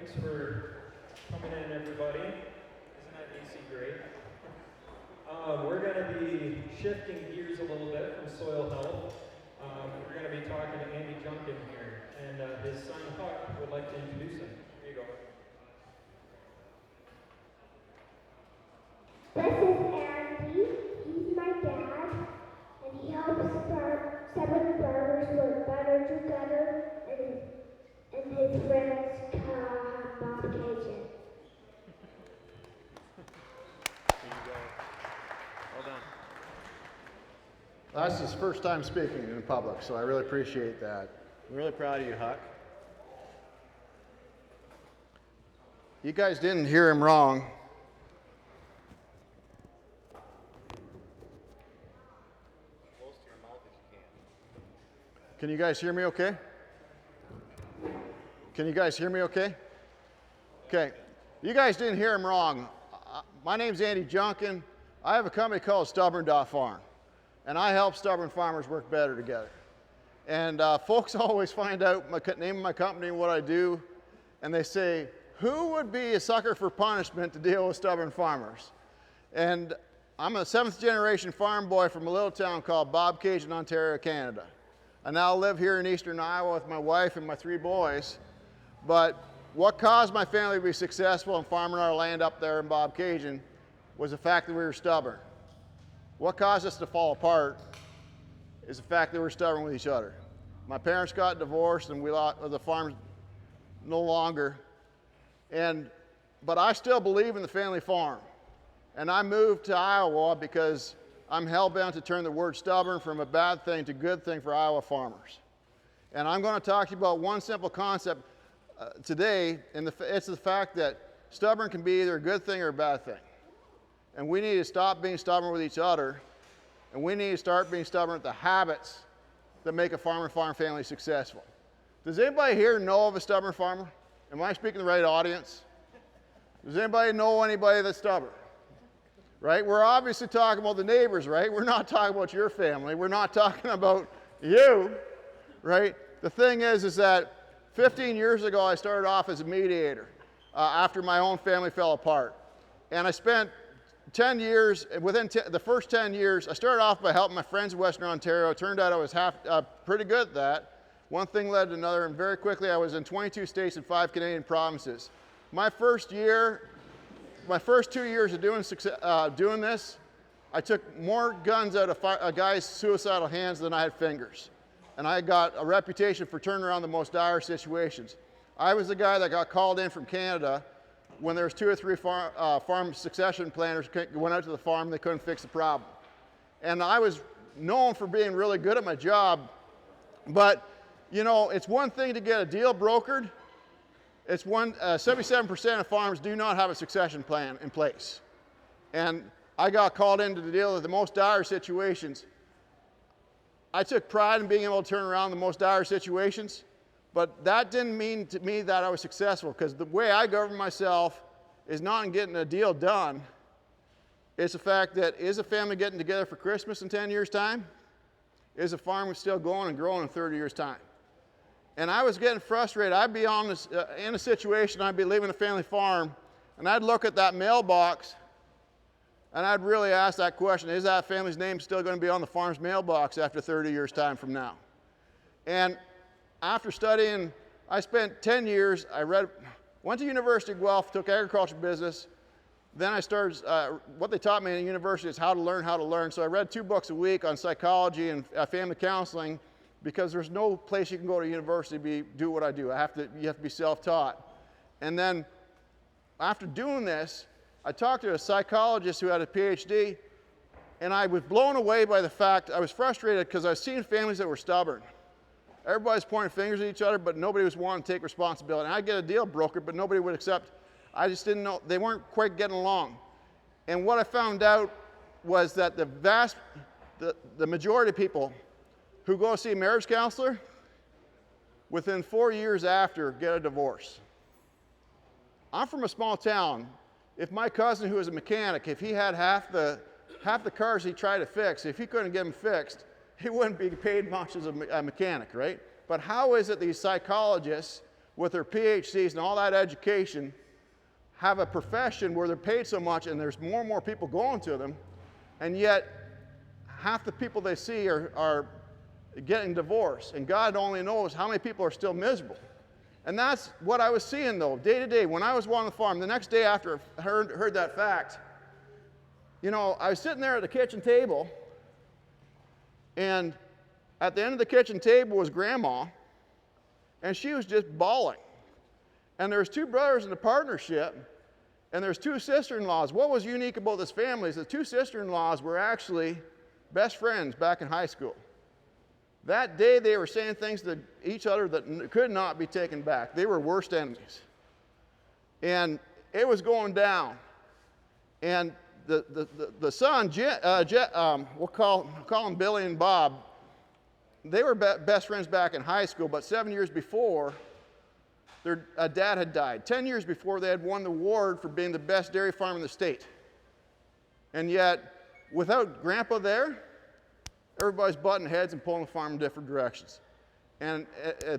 Thanks for coming in, everybody. Isn't that AC great? We're going to be shifting gears a little bit from soil health. We're going to be talking to Andy Junkin here, and his son Huck would like to introduce him. Here you go. This is Andy. He's my dad, and he helps seven farmers work better together, and his friends have Bob Caygeon. Here you go. Well done. That's his first time speaking in public, so I really appreciate that. I'm really proud of you, Huck. You guys didn't hear him wrong. Can you guys hear me okay? Can you guys hear me okay? Okay. You guys didn't hear him wrong. My name's Andy Junkin. I have a company called Stubborn Farm, and I help stubborn farmers work better together. And folks always find out my name of my company and what I do, and they say, who would be a sucker for punishment to deal with stubborn farmers? And I'm a 7th generation farm boy from a little town called Caygeon, Ontario, Canada. I now live here in eastern Iowa with my wife and my 3 boys. But what caused my family to be successful in farming our land up there in Caygeon was the fact that we were stubborn. What caused us to fall apart is the fact that we were stubborn with each other. My parents got divorced and we lost the farm no longer. But I still believe in the family farm. And I moved to Iowa because I'm hell-bent to turn the word stubborn from a bad thing to good thing for Iowa farmers. And I'm going to talk to you about one simple concept today, and it's the fact that stubborn can be either a good thing or a bad thing. And we need to stop being stubborn with each other, and we need to start being stubborn at the habits that make a farmer and farm family successful. Does anybody here know of a stubborn farmer? Am I speaking to the right audience? Does anybody know anybody that's stubborn? Right? We're obviously talking about the neighbors, right? We're not talking about your family. We're not talking about you, right? The thing is that 15 years ago, I started off as a mediator after my own family fell apart. And I spent 10 years, within the first 10 years, I started off by helping my friends in Western Ontario. It turned out I was pretty good at that. One thing led to another, and very quickly I was in 22 states and 5 Canadian provinces. My first 2 years of doing this, I took more guns out of a guy's suicidal hands than I had fingers. And I got a reputation for turning around the most dire situations. I was the guy that got called in from Canada when there was 2 or 3 farm succession planners went out to the farm and they couldn't fix the problem. And I was known for being really good at my job, but you know, it's one thing to get a deal brokered. 77% of farms do not have a succession plan in place. And I got called in to deal with the most dire situations. I took pride in being able to turn around the most dire situations, but that didn't mean to me that I was successful, because the way I govern myself is not in getting a deal done. It's the fact that, is a family getting together for Christmas in 10 years' time? Is a farm still going and growing in 30 years' time? And I was getting frustrated. I'd be in a situation, I'd be leaving a family farm, and I'd look at that mailbox, and I'd really ask that question, is that family's name still going to be on the farm's mailbox after 30 years' time from now? And after studying, I spent 10 years, went to University of Guelph, took agriculture business. Then I started, what they taught me in university is how to learn. So I read 2 books a week on psychology and family counseling, because there's no place you can go to university to do what I do. You have to be self-taught. And then after doing this, I talked to a psychologist who had a PhD, and I was blown away by the fact, I was frustrated because I was seeing families that were stubborn. Everybody's pointing fingers at each other, but nobody was wanting to take responsibility. And I'd get a deal brokered, but nobody would accept. I just didn't know, they weren't quite getting along. And what I found out was that the majority of people who go see a marriage counselor, within 4 years after, get a divorce. I'm from a small town. If my cousin, who was a mechanic, if he had half the cars he tried to fix, if he couldn't get them fixed, he wouldn't be paid much as a mechanic, right? But how is it these psychologists with their PhDs and all that education have a profession where they're paid so much and there's more and more people going to them, and yet half the people they see are getting divorced, and God only knows how many people are still miserable. And that's what I was seeing, though, day to day. When I was on the farm, the next day after I heard that fact, you know, I was sitting there at the kitchen table, and at the end of the kitchen table was Grandma, and she was just bawling. And there's two brothers in the partnership, and there's two sister-in-laws. What was unique about this family is the two sister-in-laws were actually best friends back in high school. That day they were saying things to each other that could not be taken back. They were worst enemies. And it was going down. And the son, we'll call them Billy and Bob, they were best friends back in high school, but 7 years before, their dad had died. 10 years before, they had won the award for being the best dairy farm in the state. And yet, without Grandpa there, everybody's butting heads and pulling the farm in different directions. And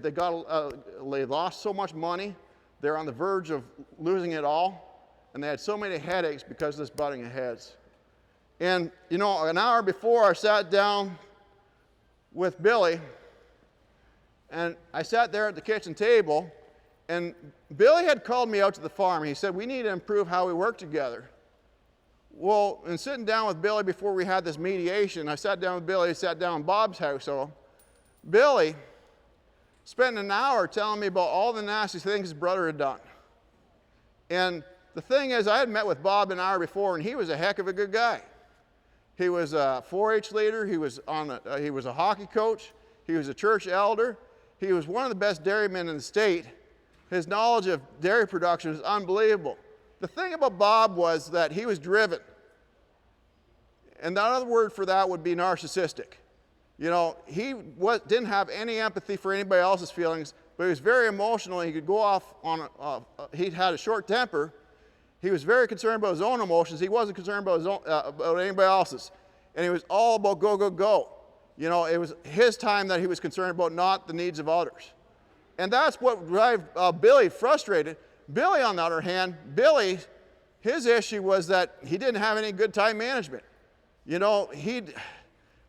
they lost so much money, they're on the verge of losing it all, and they had so many headaches because of this butting of heads. And, you know, an hour before, I sat down with Billy, and I sat there at the kitchen table, and Billy had called me out to the farm. He said, we need to improve how we work together. Well, in sitting down with Billy before we had this mediation, I sat down with Billy, sat down in Bob's house. So Billy spent an hour telling me about all the nasty things his brother had done. And the thing is, I had met with Bob an hour before, and he was a heck of a good guy. He was a 4-H leader. He was a hockey coach. He was a church elder. He was one of the best dairymen in the state. His knowledge of dairy production is unbelievable. The thing about Bob was that he was driven. And the other word for that would be narcissistic. You know, he didn't have any empathy for anybody else's feelings, but he was very emotional. He could go off on, he had a short temper. He was very concerned about his own emotions. He wasn't concerned about, about anybody else's. And he was all about go, go, go. You know, it was his time that he was concerned about, not the needs of others. And that's what drives Billy frustrated. Billy, on the other hand, his issue was that he didn't have any good time management. You know,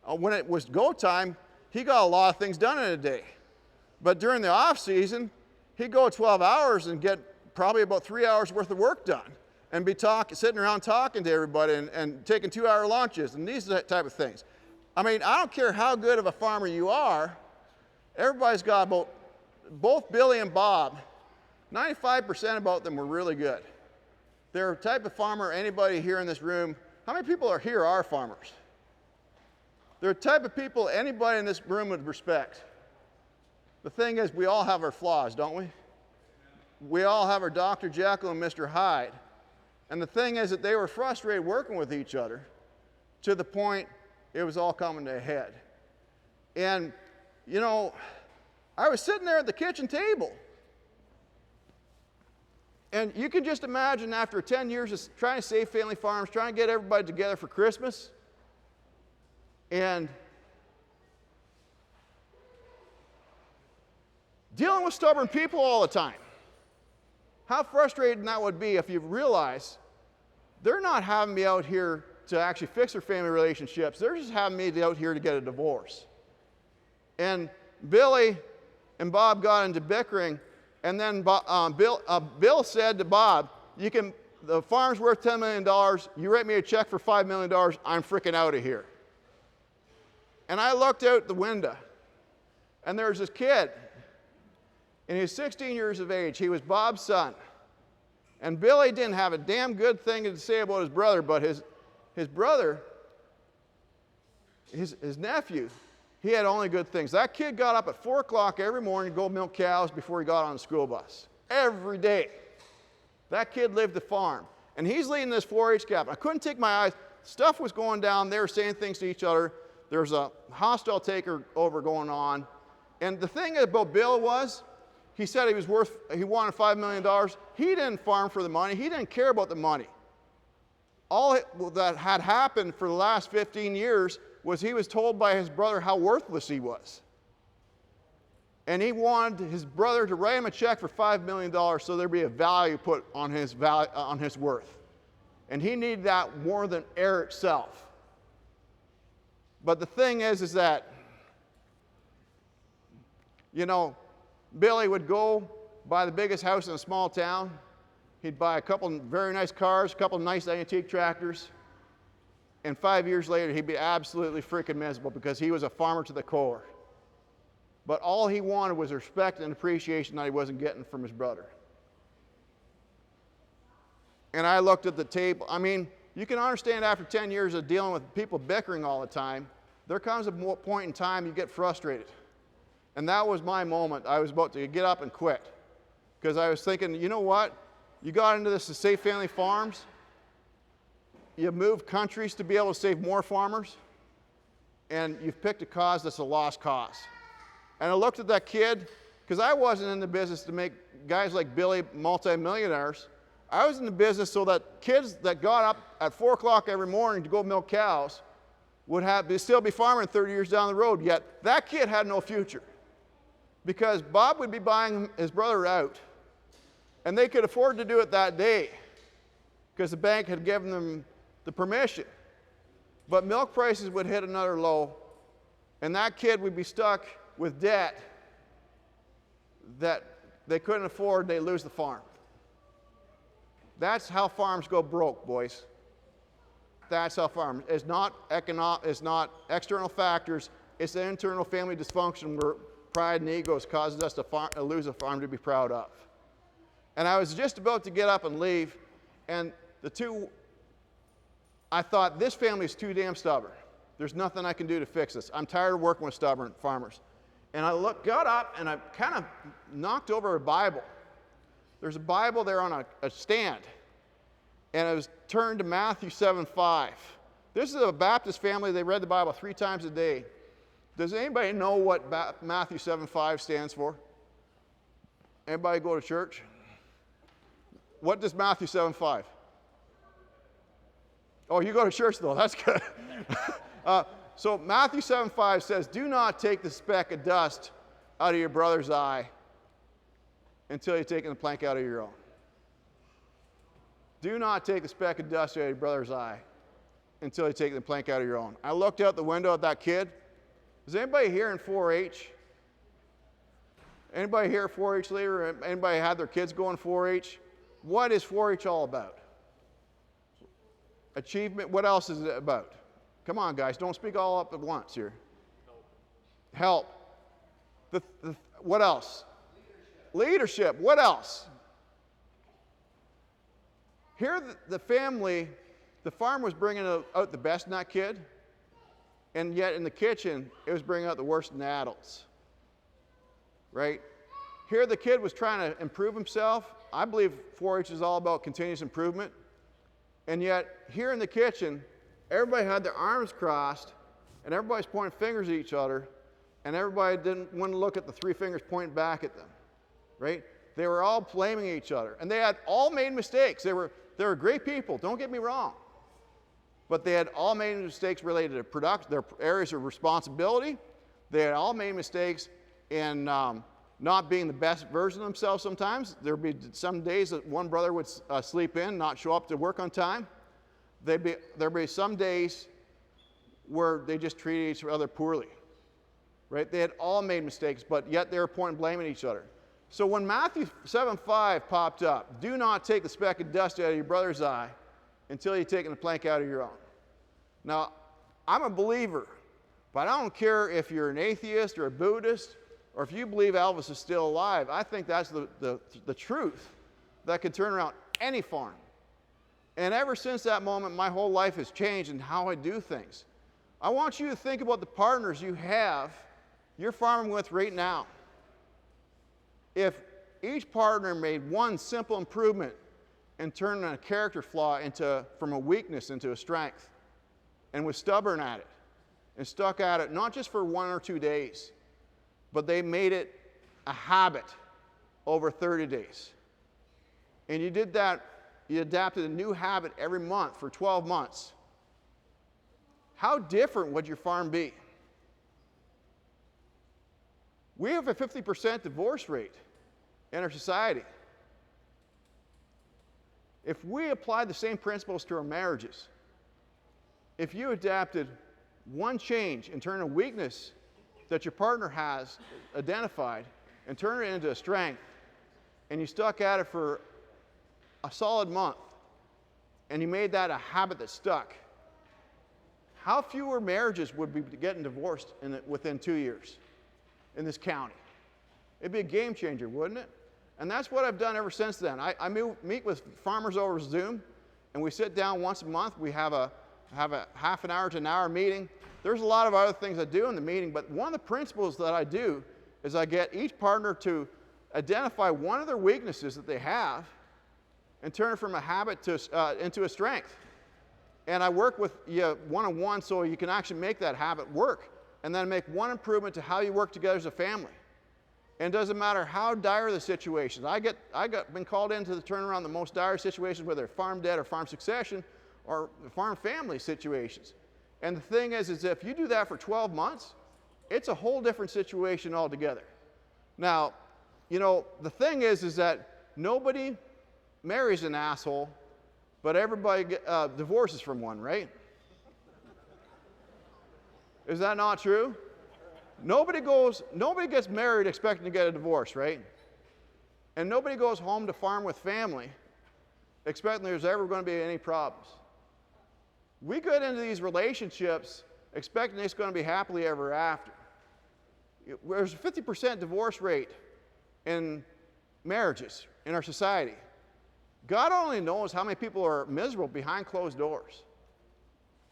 when it was go time, he got a lot of things done in a day. But during the off season, he'd go 12 hours and get probably about 3 hours worth of work done, and be sitting around talking to everybody and taking 2-hour lunches and these type of things. I mean, I don't care how good of a farmer you are, everybody's got about, both Billy and Bob, 95% about them were really good. They're a type of farmer, anybody here in this room, how many people are here are farmers? They're a type of people anybody in this room would respect. The thing is, we all have our flaws, don't we? We all have our Dr. Jekyll and Mr. Hyde. And the thing is that they were frustrated working with each other to the point it was all coming to a head. And, you know, I was sitting there at the kitchen table. And you can just imagine after 10 years of trying to save family farms, trying to get everybody together for Christmas, and dealing with stubborn people all the time. How frustrating that would be if you realize they're not having me out here to actually fix their family relationships. They're just having me out here to get a divorce. And Billy and Bob got into bickering, and then Bill said to Bob, the farm's worth $10 million, you write me a check for $5 million, I'm freaking out of here. And I looked out the window, and there was this kid, and he was 16 years of age. He was Bob's son. And Billy didn't have a damn good thing to say about his brother, but his brother, his nephew, he had only good things. That kid got up at 4 o'clock every morning to go milk cows before he got on the school bus. Every day. That kid lived the farm. And he's leading this 4-H camp. I couldn't take my eyes. Stuff was going down. They were saying things to each other. There was a hostile takeover going on. And the thing about Bill was, he said he wanted $5 million. He didn't farm for the money. He didn't care about the money. All that had happened for the last 15 years was he was told by his brother how worthless he was. And he wanted his brother to write him a check for $5 million so there'd be a value put on his worth. And he needed that more than air itself. But the thing is that, you know, Billy would go buy the biggest house in a small town. He'd buy a couple very nice cars, a couple nice antique tractors. And 5 years later, he'd be absolutely freaking miserable because he was a farmer to the core. But all he wanted was respect and appreciation that he wasn't getting from his brother. And I looked at the table. I mean, you can understand after 10 years of dealing with people bickering all the time, there comes a point in time you get frustrated. And that was my moment. I was about to get up and quit. Because I was thinking, you know what? You got into this to save family farms. You moved countries to be able to save more farmers. And you've picked a cause that's a lost cause. And I looked at that kid, because I wasn't in the business to make guys like Billy multimillionaires. I was in the business so that kids that got up at 4 o'clock every morning to go milk cows would still be farming 30 years down the road. Yet that kid had no future. Because Bob would be buying his brother out. And they could afford to do it that day because the bank had given them the permission. But milk prices would hit another low, and that kid would be stuck with debt that they couldn't afford. They'd lose the farm. That's how farms go broke, boys. That's how farms. It's not external factors. It's the internal family dysfunction where pride and egos causes us to lose a farm to be proud of. And I was just about to get up and leave, and I thought, this family is too damn stubborn. There's nothing I can do to fix this. I'm tired of working with stubborn farmers. And I got up, and I kind of knocked over a Bible. There's a Bible there on a stand, and I was turned to Matthew 7:5. This is a Baptist family. They read the Bible 3 times a day. Does anybody know what Matthew 7:5 stands for? Anybody go to church? What does Matthew 7:5? Oh, you go to church though. That's good. So Matthew 7:5 says, "Do not take the speck of dust out of your brother's eye until you've taken the plank out of your own." Do not take the speck of dust out of your brother's eye until you take the plank out of your own. I looked out the window at that kid. Is anybody here in 4-H? Anybody here 4-H leader? Anybody had their kids going 4-H? What is 4-H all about? Achievement. What else is it about? Come on, guys. Don't speak all up at once here. Help. What else? Leadership. What else? Here, the family, the farm was bringing out the best in that kid, and yet in the kitchen, it was bringing out the worst in the adults. Right? Here, the kid was trying to improve himself. I believe 4-H is all about continuous improvement. And yet, here in the kitchen, everybody had their arms crossed, and everybody's pointing fingers at each other, and everybody didn't want to look at the 3 fingers pointing back at them, right? They were all blaming each other, and they had all made mistakes. They were great people, don't get me wrong, but they had all made mistakes related to production, their areas of responsibility. They had all made mistakes in not being the best version of themselves sometimes. There would be some days that one brother would sleep in, not show up to work on time. There'd be some days where they just treated each other poorly, right? They had all made mistakes, but yet they were pointing blame at each other. So when Matthew 7:5 popped up, do not take the speck of dust out of your brother's eye until you've taken the plank out of your own. Now, I'm a believer, but I don't care if you're an atheist or a Buddhist, or if you believe Elvis is still alive. I think that's the truth that could turn around any farm. And ever since that moment, my whole life has changed in how I do things. I want you to think about the partners you're farming with right now. If each partner made one simple improvement and turned a character flaw from a weakness into a strength, and was stubborn at it, and stuck at it, not just for 1 or 2 days, but they made it a habit over 30 days. And you did that, you adapted a new habit every month for 12 months. How different would your farm be? We have a 50% divorce rate in our society. If we applied the same principles to our marriages, if you adapted one change and turn a weakness that your partner has identified and turn it into a strength, and you stuck at it for a solid month, and you made that a habit that stuck, how fewer marriages would be getting divorced within 2 years in this county? It'd be a game changer, wouldn't it? And that's what I've done ever since then. I meet with farmers over Zoom, and we sit down once a month. We have a half an hour to an hour meeting. There's a lot of other things I do in the meeting, but one of the principles that I do is I get each partner to identify one of their weaknesses that they have and turn it from a habit into a strength. And I work with you one-on-one so you can actually make that habit work, and then make one improvement to how you work together as a family. And it doesn't matter how dire the situations. I got been called into the turnaround the most dire situations, whether farm debt or farm succession or farm family situations. And the thing is if you do that for 12 months, it's a whole different situation altogether. Now, you know, the thing is that nobody marries an asshole, but everybody divorces from one, right? Is that not true? Nobody gets married expecting to get a divorce, right? And nobody goes home to farm with family expecting there's ever going to be any problems. We get into these relationships expecting it's going to be happily ever after. There's a 50% divorce rate in marriages in our society. God only knows how many people are miserable behind closed doors.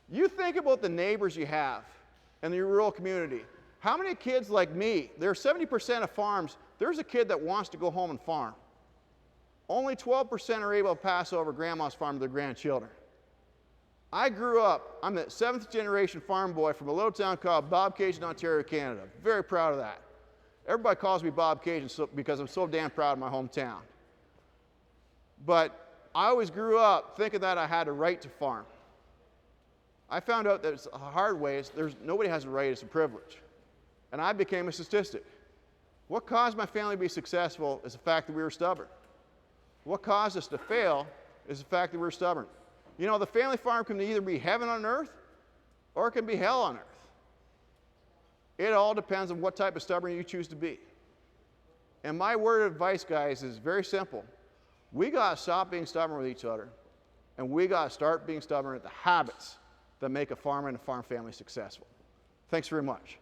You think about the neighbors you have in your rural community. How many kids like me, there are 70% of farms, there's a kid that wants to go home and farm. Only 12% are able to pass over grandma's farm to their grandchildren. I grew up, I'm the 7th generation farm boy from a little town called Caygeon, Ontario, Canada. Very proud of that. Everybody calls me Caygeon because I'm so damn proud of my hometown. But I always grew up thinking that I had a right to farm. I found out that it's a hard way. Nobody has a right, it's a privilege. And I became a statistic. What caused my family to be successful is the fact that we were stubborn. What caused us to fail is the fact that we were stubborn. You know, the family farm can either be heaven on earth or it can be hell on earth. It all depends on what type of stubborn you choose to be. And my word of advice, guys, is very simple. We got to stop being stubborn with each other, and we got to start being stubborn at the habits that make a farmer and a farm family successful. Thanks very much.